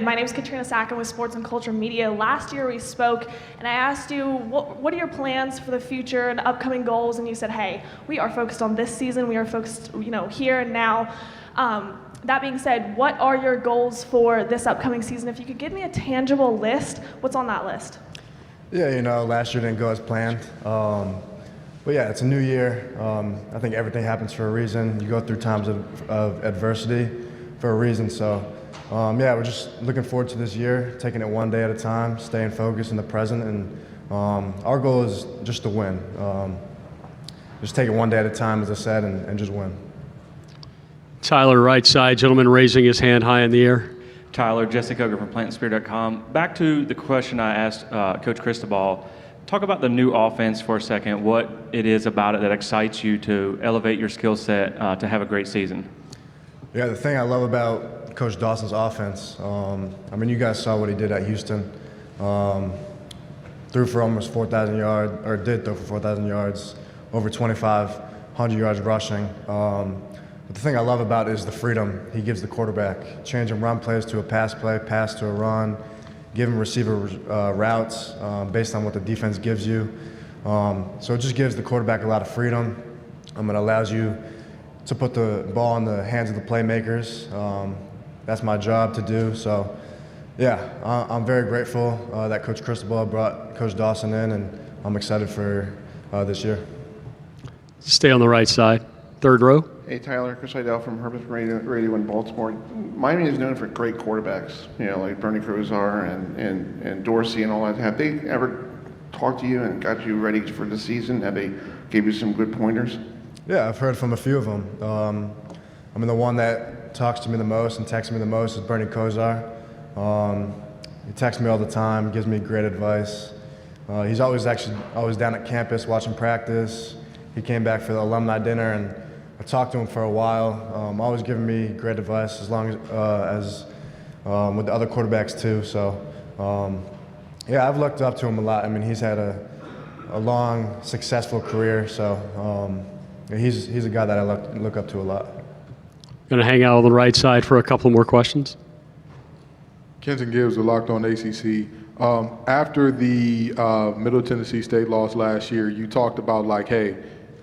My name is Katrina Sacken with Sports and Culture Media. Last year we spoke, and I asked you, what are your plans for the future and upcoming goals? And you said, hey, we are focused on this season. We are focused, here and now. That being said, what are your goals for this upcoming season? If you could give me a tangible list, what's on that list? Yeah, last year didn't go as planned. But yeah, it's a new year. I think everything happens for a reason. You go through times of adversity for a reason. So, we're just looking forward to this year, taking it one day at a time, staying focused in the present. And our goal is just to win. Just take it one day at a time, as I said, and just win. Tyler, right side, gentleman raising his hand high in the air. Tyler, Jesse Coger from PlantandSpirit.com. Back to the question I asked Coach Cristobal. Talk about the new offense for a second, what it is about it that excites you to elevate your skill set to have a great season. Yeah, the thing I love about Coach Dawson's offense, you guys saw what he did at Houston. Threw for almost 4,000 yards, or did throw for 4,000 yards, over 2,500 yards rushing. But the thing I love about it is the freedom he gives the quarterback, changing run plays to a pass play, pass to a run, giving receiver routes based on what the defense gives you. So it just gives the quarterback a lot of freedom. It allows you to put the ball in the hands of the playmakers. That's my job to do. So, yeah, I'm very grateful that Coach Cristobal brought Coach Dawson in, and I'm excited for this year. Stay on the right side. Third row. Hey, Tyler, Chris Idell from Herbert Radio in Baltimore. Miami is known for great quarterbacks, like Bernie Kosar and Dorsey and all that. Have they ever talked to you and got you ready for the season? Have they gave you some good pointers? Yeah, I've heard from a few of them. The one that talks to me the most and texts me the most is Bernie Kosar. He texts me all the time, gives me great advice. He's always down at campus watching practice. He came back for the alumni dinner, and I talked to him for a while, always giving me great advice as long as with the other quarterbacks too. So, I've looked up to him a lot. He's had a long, successful career. So he's a guy that I look up to a lot. Going to hang out on the right side for a couple more questions. Kenton Gibbs with Locked On ACC. After the Middle Tennessee State loss last year, you talked about hey,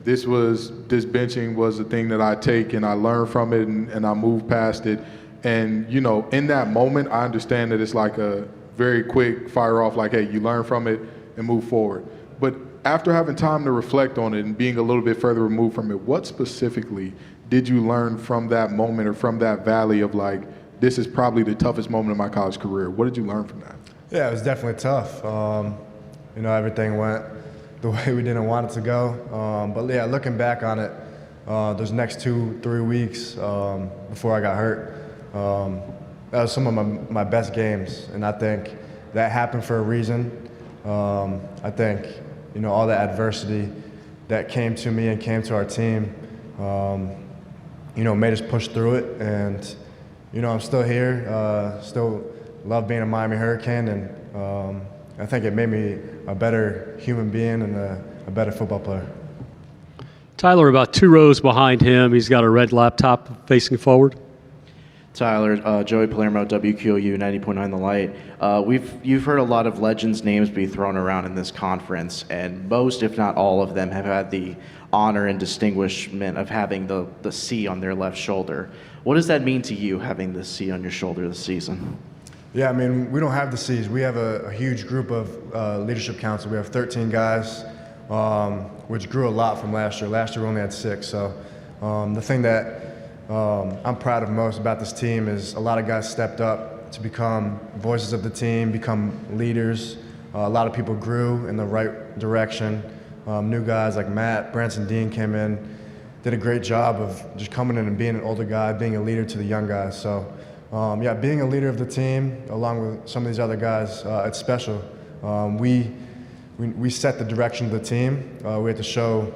this benching was the thing that I take and I learn from it and I move past it. And, in that moment, I understand that it's like a very quick fire off, hey, you learn from it and move forward. But after having time to reflect on it and being a little bit further removed from it, what specifically did you learn from that moment or from that valley of this is probably the toughest moment of my college career? What did you learn from that? Yeah, it was definitely tough. Everything went the way we didn't want it to go. But yeah, looking back on it, those next 2-3 weeks before I got hurt, that was some of my best games. And I think that happened for a reason. I think, all the adversity that came to me and came to our team, made us push through it. And, I'm still here, still love being a Miami Hurricane, and I think it made me a better human being and a better football player. Tyler, about 2 rows behind him, he's got a red laptop facing forward. Tyler, Joey Palermo, WQOU 90.9 The Light. You've heard a lot of legends' names be thrown around in this conference, and most, if not all of them, have had the honor and distinguishment of having the C on their left shoulder. What does that mean to you, having the C on your shoulder this season? Yeah, we don't have the C's. We have a huge group of leadership council. We have 13 guys, which grew a lot from last year. Last year we only had 6. So the thing that I'm proud of most about this team is a lot of guys stepped up to become voices of the team, become leaders. A lot of people grew in the right direction. New guys like Matt, Branson Dean came in, did a great job of just coming in and being an older guy, being a leader to the young guys. So, being a leader of the team, along with some of these other guys, it's special. We set the direction of the team. We had to show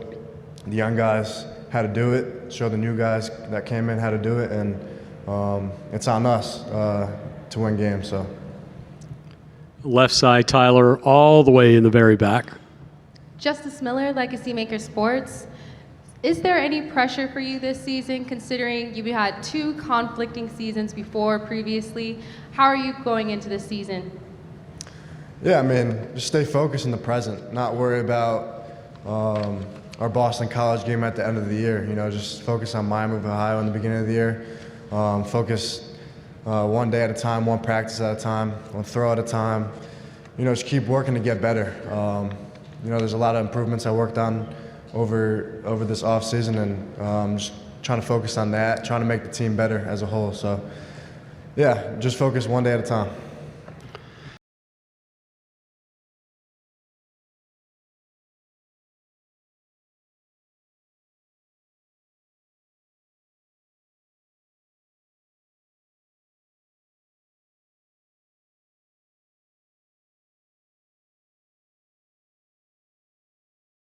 the young guys how to do it, show the new guys that came in how to do it, and it's on us to win games. So. Left side, Tyler, all the way in the very back. Justice Miller, Legacy Maker Sports. Is there any pressure for you this season, considering you've had 2 conflicting seasons before previously? How are you going into this season? Yeah, I mean, just stay focused in the present, not worry about our Boston College game at the end of the year. You know, just focus on Miami of Ohio in the beginning of the year. Focus one day at a time, one practice at a time, one throw at a time. You know, just keep working to get better. You know, there's a lot of improvements I worked on over this off season, and just trying to focus on that, trying to make the team better as a whole. So, yeah, just focus one day at a time.